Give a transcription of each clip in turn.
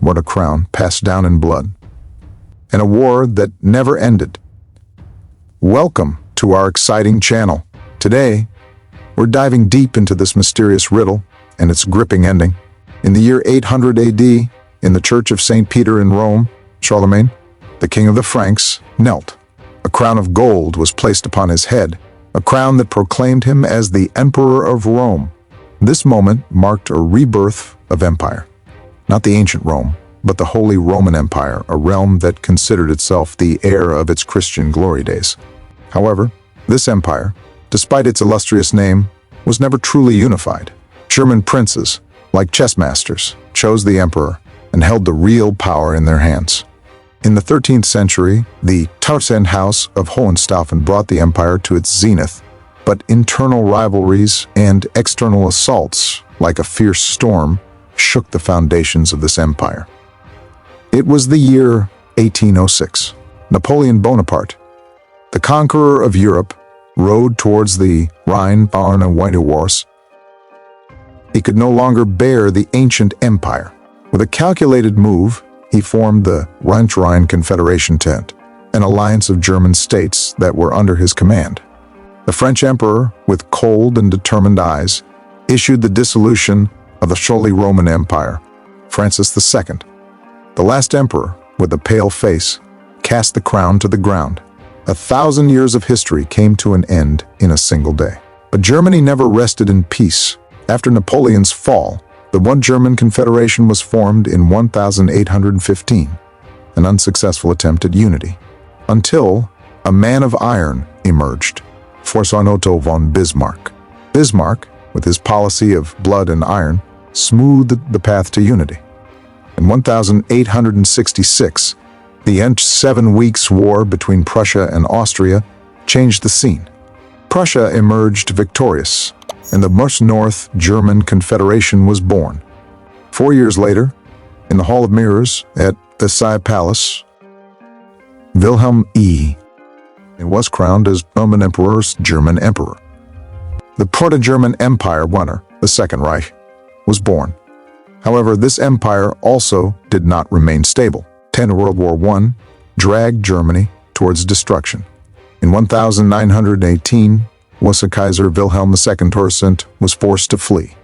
what a crown passed down in blood, and a war that never ended. Welcome to our exciting channel. Today, we're diving deep into this mysterious riddle and its gripping ending. In the year 800 AD, in the Church of St. Peter in Rome, Charlemagne, the king of the Franks, knelt. A crown of gold was placed upon his head, a crown that proclaimed him as the Emperor of Rome. This moment marked a rebirth of empire. Not the ancient Rome, but the Holy Roman Empire, a realm that considered itself the heir of its Christian glory days. However, this empire, despite its illustrious name, was never truly unified. German princes, like chess masters, chose the emperor and held the real power in their hands. In the 13th century, the turbulent House of Hohenstaufen brought the empire to its zenith, but internal rivalries and external assaults, like a fierce storm, shook the foundations of this empire. It was the year 1806. Napoleon Bonaparte, the conqueror of Europe, rode towards the Rhine-Marne wars. He could no longer bear the ancient empire. With a calculated move, he formed the Rhine Confederation tent, an alliance of German states that were under his command. The French emperor, with cold and determined eyes, issued the dissolution of the Holy Roman Empire. Francis II, the last emperor with a pale face, cast the crown to the ground. 1,000 years of history came to an end in a single day. But Germany never rested in peace. After Napoleon's fall, the One German Confederation was formed in 1815, an unsuccessful attempt at unity, until a man of iron emerged, Otto von Bismarck. Bismarck, with his policy of blood and iron, smoothed the path to unity. In 1866, the end 7 weeks war between Prussia and Austria changed the scene. Prussia emerged victorious, and the North German Confederation was born. 4 years later, in the Hall of Mirrors at Versailles Palace, Wilhelm II was crowned as Roman Emperor's German Emperor. The Proto-German Empire, the Second Reich, was born. However, this empire also did not remain stable. World War I dragged Germany towards destruction. In 1918, Kaiser Wilhelm II was forced to flee,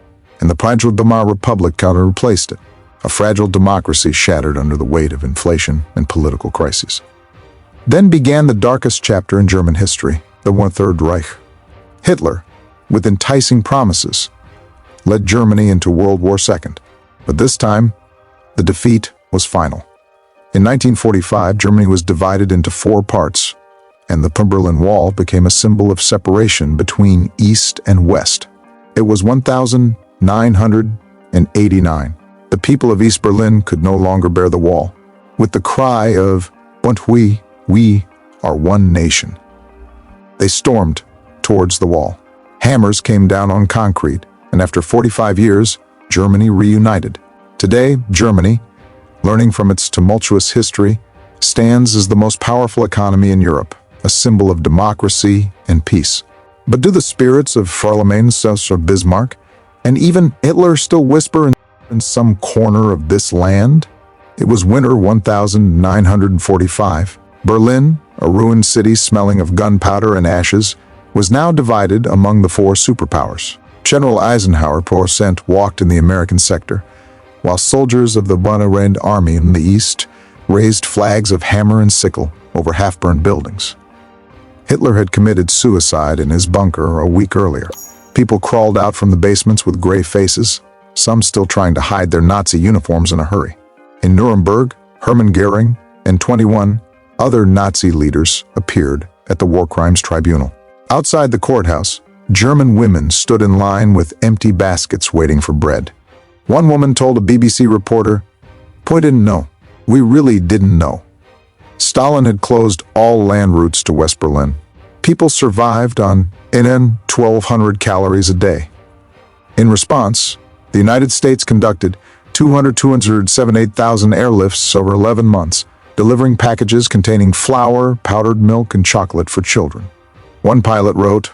and the fragile Weimar Republic counter-replaced it, a fragile democracy shattered under the weight of inflation and political crises. Then began the darkest chapter in German history, the Third Reich. Hitler, with enticing promises, led Germany into World War II, but this time, the defeat was final. In 1945, Germany was divided into 4 parts, and the Berlin Wall became a symbol of separation between East and West. It was 1989. The people of East Berlin could no longer bear the wall. With the cry of "Und we are one nation," they stormed towards the wall. Hammers came down on concrete, and after 45 years, Germany reunited. Today, Germany, learning from its tumultuous history, stands as the most powerful economy in Europe, a symbol of democracy and peace. But do the spirits of Charlemagne, or Bismarck, and even Hitler still whisper in some corner of this land? It was winter 1945. Berlin, a ruined city smelling of gunpowder and ashes, was now divided among the 4 superpowers. General Eisenhower walked in the American sector, while soldiers of the Red Army in the east raised flags of hammer and sickle over half-burned buildings. Hitler had committed suicide in his bunker a week earlier. People crawled out from the basements with gray faces, some still trying to hide their Nazi uniforms in a hurry. In Nuremberg, Hermann Goering and 21 other Nazi leaders appeared at the War Crimes Tribunal. Outside the courthouse, German women stood in line with empty baskets waiting for bread. One woman told a BBC reporter, "We didn't know. We really didn't know." Stalin had closed all land routes to West Berlin. People survived on 1,200 calories a day. In response, the United States conducted 278,000 airlifts over 11 months, delivering packages containing flour, powdered milk, and chocolate for children. One pilot wrote,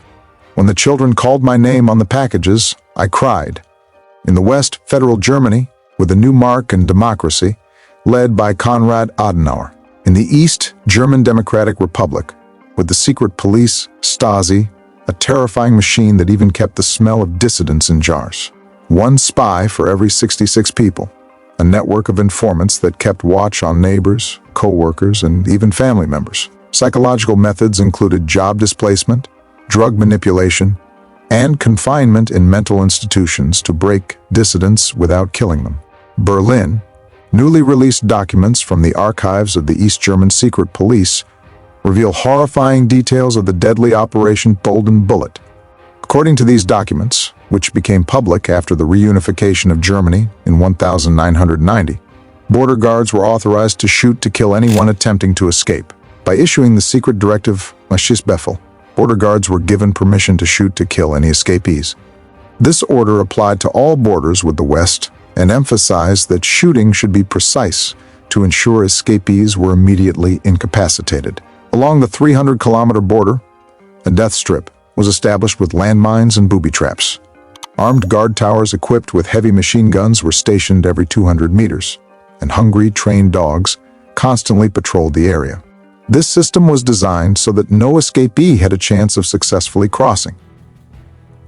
"When the children called my name on the packages, I cried." In the West, federal Germany, with a new mark and democracy, led by Konrad Adenauer. In the East German Democratic Republic, with the secret police, Stasi, a terrifying machine that even kept the smell of dissidents in jars. One spy for every 66 people. A network of informants that kept watch on neighbors, co-workers, and even family members. Psychological methods included job displacement, drug manipulation, and confinement in mental institutions to break dissidents without killing them. Berlin, newly released documents from the archives of the East German secret police reveal horrifying details of the deadly Operation Golden Bullet. According to these documents, which became public after the reunification of Germany in 1990, border guards were authorized to shoot to kill anyone attempting to escape. By issuing the secret directive Schießbefehl, border guards were given permission to shoot to kill any escapees. This order applied to all borders with the West and emphasized that shooting should be precise to ensure escapees were immediately incapacitated. Along the 300-kilometer border, a death strip was established with landmines and booby traps. Armed guard towers equipped with heavy machine guns were stationed every 200 meters, and hungry, trained dogs constantly patrolled the area. This system was designed so that no escapee had a chance of successfully crossing.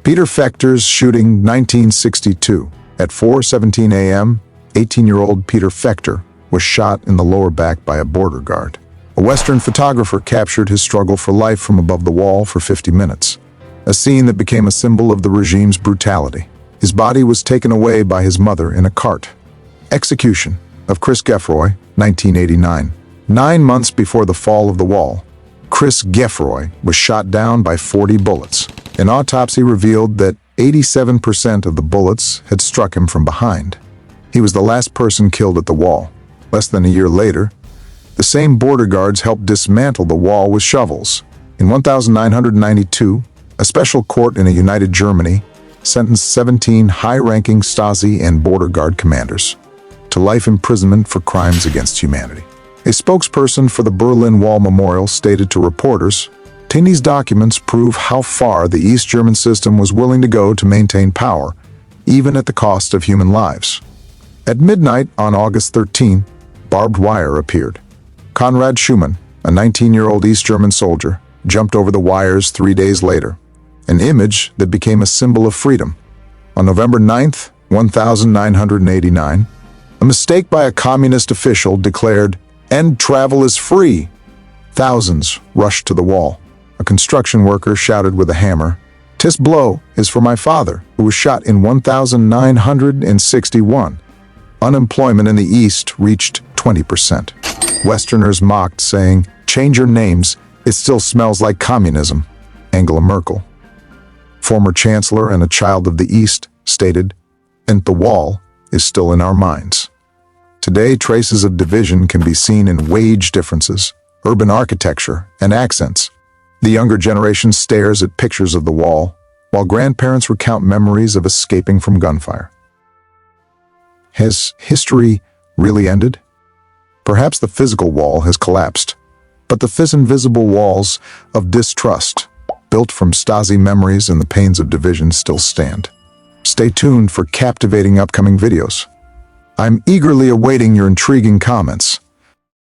Peter Fechter's shooting 1962. At 4:17 a.m., 18-year-old Peter Fechter was shot in the lower back by a border guard. A Western photographer captured his struggle for life from above the wall for 50 minutes, a scene that became a symbol of the regime's brutality. His body was taken away by his mother in a cart. Execution of Chris Geffroy, 1989. 9 months before the fall of the wall, Chris Geffroy was shot down by 40 bullets. An autopsy revealed that 87% of the bullets had struck him from behind. He was the last person killed at the wall. Less than a year later, the same border guards helped dismantle the wall with shovels. In 1992, a special court in a united Germany sentenced 17 high-ranking Stasi and border guard commanders to life imprisonment for crimes against humanity. A spokesperson for the Berlin Wall Memorial stated to reporters, "These documents prove how far the East German system was willing to go to maintain power, even at the cost of human lives." At midnight on August 13, barbed wire appeared. Konrad Schumann, a 19-year-old East German soldier, jumped over the wires 3 days later, an image that became a symbol of freedom. On November 9, 1989, a mistake by a communist official declared, "End travel is free." Thousands rushed to the wall. A construction worker shouted with a hammer, "This blow is for my father, who was shot in 1961. Unemployment in the East reached 20%. Westerners mocked, saying, "Change your names, it still smells like communism." Angela Merkel, former chancellor and a child of the East, stated, "And the wall is still in our minds." Today, traces of division can be seen in wage differences, urban architecture, and accents. The younger generation stares at pictures of the wall, while grandparents recount memories of escaping from gunfire. Has history really ended? Perhaps the physical wall has collapsed, but the invisible walls of distrust, built from Stasi memories and the pains of division, still stand. Stay tuned for captivating upcoming videos. I'm eagerly awaiting your intriguing comments.